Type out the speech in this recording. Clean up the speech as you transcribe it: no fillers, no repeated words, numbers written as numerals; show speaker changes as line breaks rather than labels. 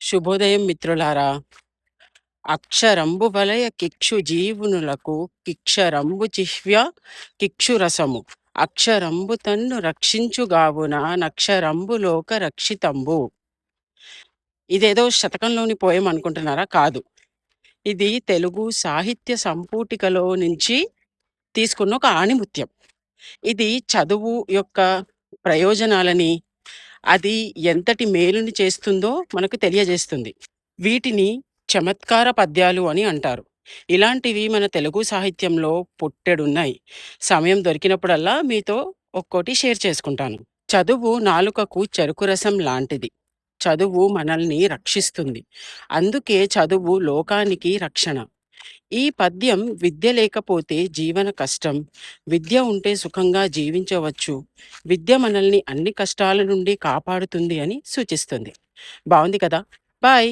శుభోదయం మిత్రులారా. అక్షరంబు వలయ కిక్షు జీవునులకు కిక్షరంబు జిహ్వ్య కిక్షురసము అక్షరంబు తన్ను రక్షించుగావున నక్షరంబు లోక రక్షితంబు. ఇదేదో శతకంలోని పోయం అనుకుంటున్నారా? కాదు. ఇది తెలుగు సాహిత్య సంపుటికలో నుంచి తీసుకున్న ఒక ఆణిముత్యం. ఇది చదువు యొక్క ప్రయోజనాలని, అది ఎంతటి మేలుని చేస్తుందో మనకు తెలియజేస్తుంది. వీటిని చమత్కార పద్యాలు అని అంటారు. ఇలాంటివి మన తెలుగు సాహిత్యంలో పుట్టెడున్నాయి. సమయం దొరికినప్పుడల్లా మీతో ఒక్కోటి షేర్ చేసుకుంటాను. చదువు నాలుకకు చెరుకు రసం లాంటిది. చదువు మనల్ని రక్షిస్తుంది. అందుకే చదువు లోకానికి రక్షణ. ఈ పద్యం విద్య లేకపోతే జీవన కష్టం, విద్య ఉంటే సుఖంగా జీవించవచ్చు, విద్య మనల్ని అన్ని కష్టాల నుండి కాపాడుతుంది అని సూచిస్తుంది. బావుంది కదా! బాయ్.